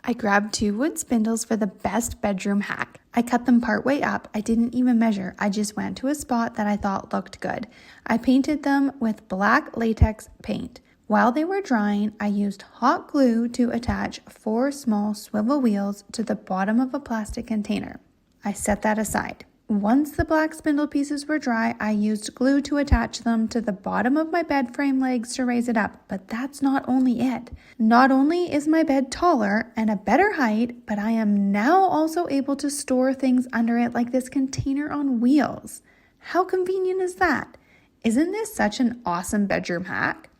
I grabbed 2 wood spindles for the best bedroom hack. I cut them part way up. I didn't even measure. I just went to a spot that I thought looked good. I painted them with black latex paint. While they were drying, I used hot glue to attach 4 small swivel wheels to the bottom of a plastic container. I set that aside. Once the black spindle pieces were dry, I used glue to attach them to the bottom of my bed frame legs to raise it up, but that's not only it. Not only is my bed taller and a better height, but I am now also able to store things under it like this container on wheels. How convenient is that? Isn't this such an awesome bedroom hack?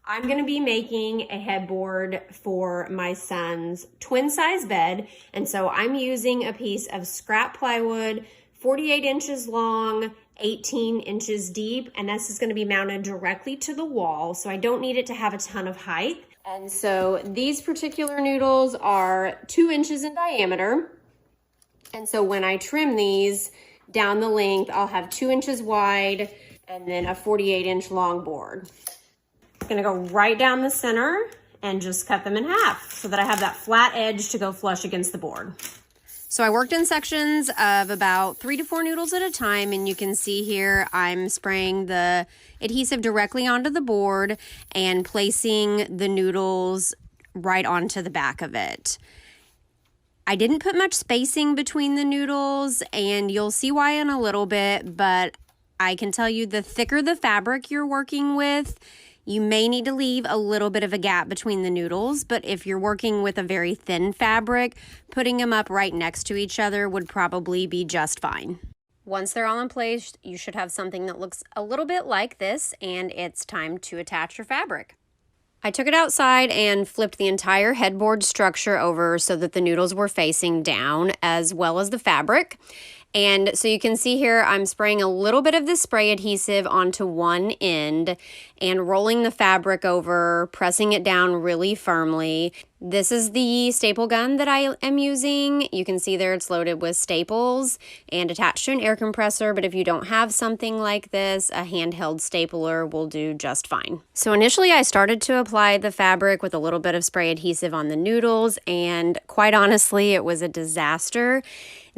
I'm going to be making a headboard for my son's twin size bed. And so I'm using a piece of scrap plywood, 48 inches long, 18 inches deep. And this is going to be mounted directly to the wall. So I don't need it to have a ton of height. And so these particular noodles are 2 inches in diameter. And so when I trim these down the length, I'll have 2 inches wide and then a 48-inch long board. Gonna go right down the center and just cut them in half so that I have that flat edge to go flush against the board. So I worked in sections of about 3 to 4 noodles at a time, and you can see here I'm spraying the adhesive directly onto the board and placing the noodles right onto the back of it. I didn't put much spacing between the noodles, and you'll see why in a little bit, but I can tell you the thicker the fabric you're working with, you may need to leave a little bit of a gap between the noodles, but if you're working with a very thin fabric, putting them up right next to each other would probably be just fine. Once they're all in place, you should have something that looks a little bit like this, and it's time to attach your fabric. I took it outside and flipped the entire headboard structure over so that the noodles were facing down as well as the fabric. And so you can see here, I'm spraying a little bit of the spray adhesive onto one end and rolling the fabric over, pressing it down really firmly. This is the staple gun that I am using. You can see there it's loaded with staples and attached to an air compressor, but if you don't have something like this, a handheld stapler will do just fine. So initially I started to apply the fabric with a little bit of spray adhesive on the noodles, and quite honestly, it was a disaster.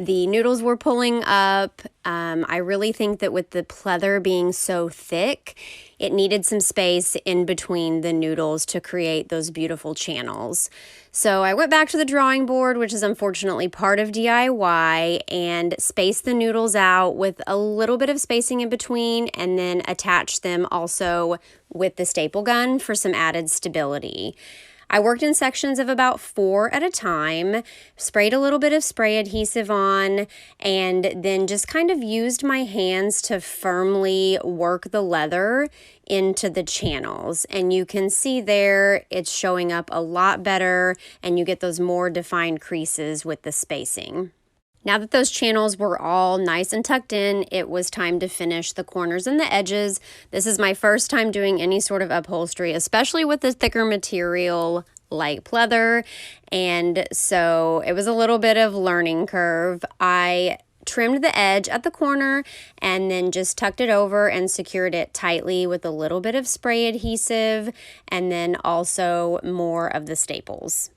The noodles were pulling up. I really think that with the pleather being so thick, it needed some space in between the noodles to create those beautiful channels. So I went back to the drawing board, which is unfortunately part of DIY, and spaced the noodles out with a little bit of spacing in between, and then attached them also with the staple gun for some added stability. I worked in sections of about 4 at a time, sprayed a little bit of spray adhesive on, and then just kind of used my hands to firmly work the leather into the channels. And you can see there it's showing up a lot better, and you get those more defined creases with the spacing. Now that those channels were all nice and tucked in, it was time to finish the corners and the edges. This is my first time doing any sort of upholstery, especially with the thicker material like pleather, and so it was a little bit of learning curve. I trimmed the edge at the corner and then just tucked it over and secured it tightly with a little bit of spray adhesive and then also more of the staples.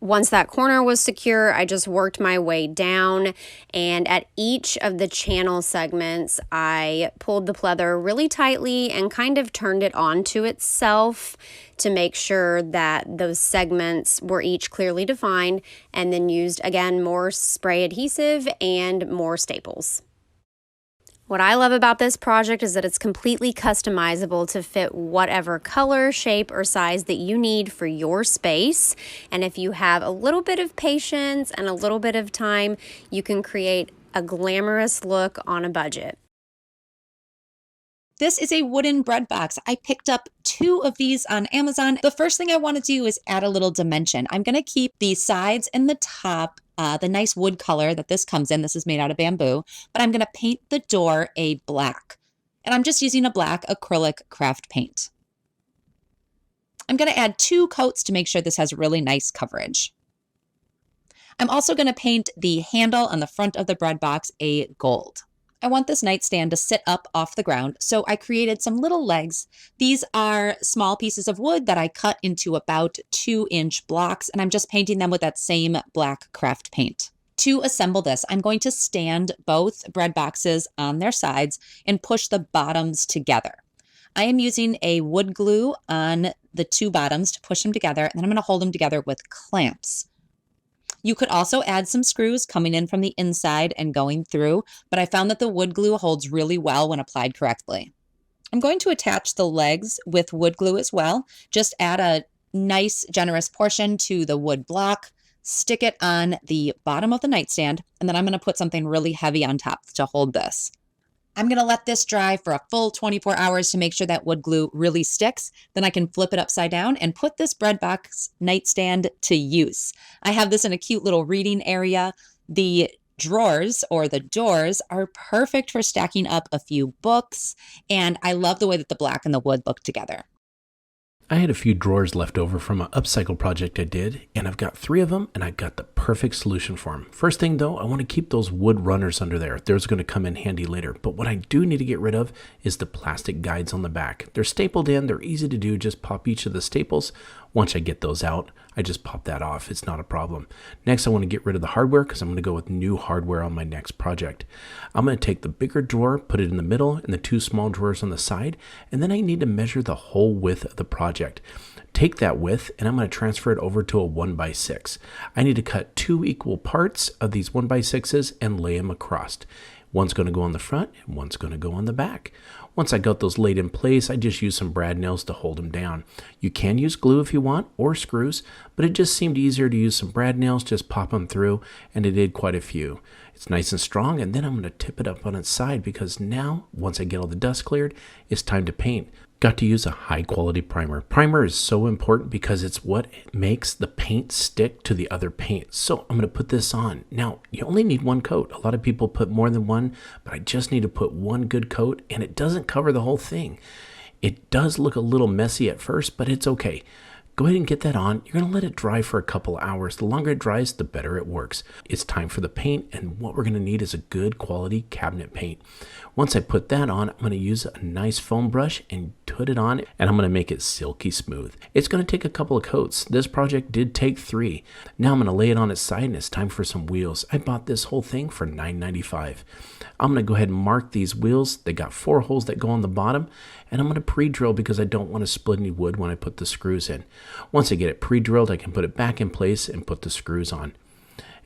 Once that corner was secure, I just worked my way down, and at each of the channel segments, I pulled the pleather really tightly and kind of turned it onto itself to make sure that those segments were each clearly defined, and then used, again, more spray adhesive and more staples. What I love about this project is that it's completely customizable to fit whatever color, shape, or size that you need for your space. And if you have a little bit of patience and a little bit of time, you can create a glamorous look on a budget. This is a wooden bread box. I picked up 2 of these on Amazon. The first thing I want to do is add a little dimension. I'm going to keep the sides and the top the nice wood color that this comes in. This is made out of bamboo, but I'm going to paint the door a black. And I'm just using a black acrylic craft paint. I'm going to add 2 coats to make sure this has really nice coverage. I'm also going to paint the handle on the front of the bread box a gold. I want this nightstand to sit up off the ground, so I created some little legs. These are small pieces of wood that I cut into about 2-inch blocks, and I'm just painting them with that same black craft paint. To assemble this, I'm going to stand both bread boxes on their sides and push the bottoms together. I am using a wood glue on the two bottoms to push them together, and then I'm going to hold them together with clamps. You could also add some screws coming in from the inside and going through, but I found that the wood glue holds really well when applied correctly. I'm going to attach the legs with wood glue as well. Just add a nice, generous portion to the wood block, stick it on the bottom of the nightstand, and then I'm going to put something really heavy on top to hold this. I'm going to let this dry for a full 24 hours to make sure that wood glue really sticks. Then I can flip it upside down and put this bread box nightstand to use. I have this in a cute little reading area. The drawers or the doors are perfect for stacking up a few books, and I love the way that the black and the wood look together. I had a few drawers left over from an upcycle project I did, and I've got 3 of them, and I've got the perfect solution for them. First thing though, I want to keep those wood runners under there. Those are going to come in handy later, but what I do need to get rid of is the plastic guides on the back. They're stapled in, they're easy to do, just pop each of the staples. Once I get those out, I just pop that off. It's not a problem. Next, I want to get rid of the hardware because I'm going to go with new hardware on my next project. I'm going to take the bigger drawer, put it in the middle, and the 2 small drawers on the side, and then I need to measure the whole width of the project. Take that width, and I'm going to transfer it over to a 1x6. I need to cut 2 equal parts of these 1x6s and lay them across. One's going to go on the front, and one's going to go on the back. Once I got those laid in place, I just used some brad nails to hold them down. You can use glue if you want, or screws, but it just seemed easier to use some brad nails, just pop them through, and it did quite a few. It's nice and strong, and then I'm going to tip it up on its side because now, once I get all the dust cleared, it's time to paint. Got to use a high quality primer. Primer is so important because it's what makes the paint stick to the other paint. So I'm going to put this on. Now, you only need 1 coat. A lot of people put more than 1, but I just need to put 1 good coat, and it doesn't cover the whole thing. It does look a little messy at first, but it's okay. Go ahead and get that on. You're going to let it dry for a couple hours. The longer it dries, the better it works. It's time for the paint, and what we're going to need is a good quality cabinet paint. Once I put that on, I'm going to use a nice foam brush and put it on, and I'm going to make it silky smooth. It's going to take a couple of coats. This project did take 3. Now I'm going to lay it on its side, and it's time for some wheels. I bought this whole thing for $9.95. I'm going to go ahead and mark these wheels. They got 4 holes that go on the bottom, and I'm going to pre-drill because I don't want to split any wood when I put the screws in. Once I get it pre-drilled, I can put it back in place and put the screws on.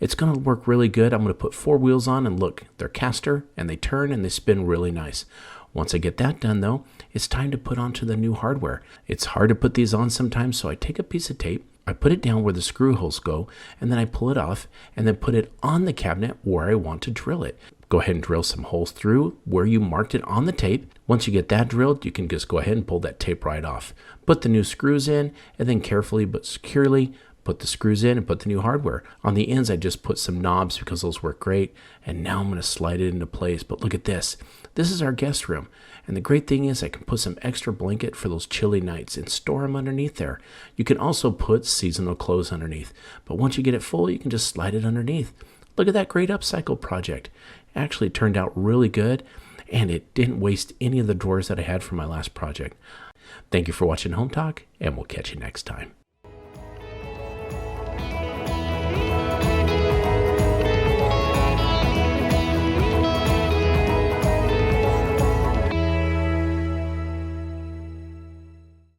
It's going to work really good. I'm going to put 4 wheels on, and look, they're caster and they turn and they spin really nice. Once I get that done though, it's time to put onto the new hardware. It's hard to put these on sometimes, so I take a piece of tape, I put it down where the screw holes go, and then I pull it off and then put it on the cabinet where I want to drill it. Go ahead and drill some holes through where you marked it on the tape. Once you get that drilled, you can just go ahead and pull that tape right off. Put the new screws in, and then carefully but securely put the screws in and put the new hardware. On the ends, I just put some knobs because those work great, and now I'm going to slide it into place. But look at this. This is our guest room, and the great thing is I can put some extra blanket for those chilly nights and store them underneath there. You can also put seasonal clothes underneath, but once you get it full, you can just slide it underneath. Look at that great upcycle project. It actually turned out really good, and it didn't waste any of the drawers that I had from my last project. Thank you for watching Home Talk, and we'll catch you next time.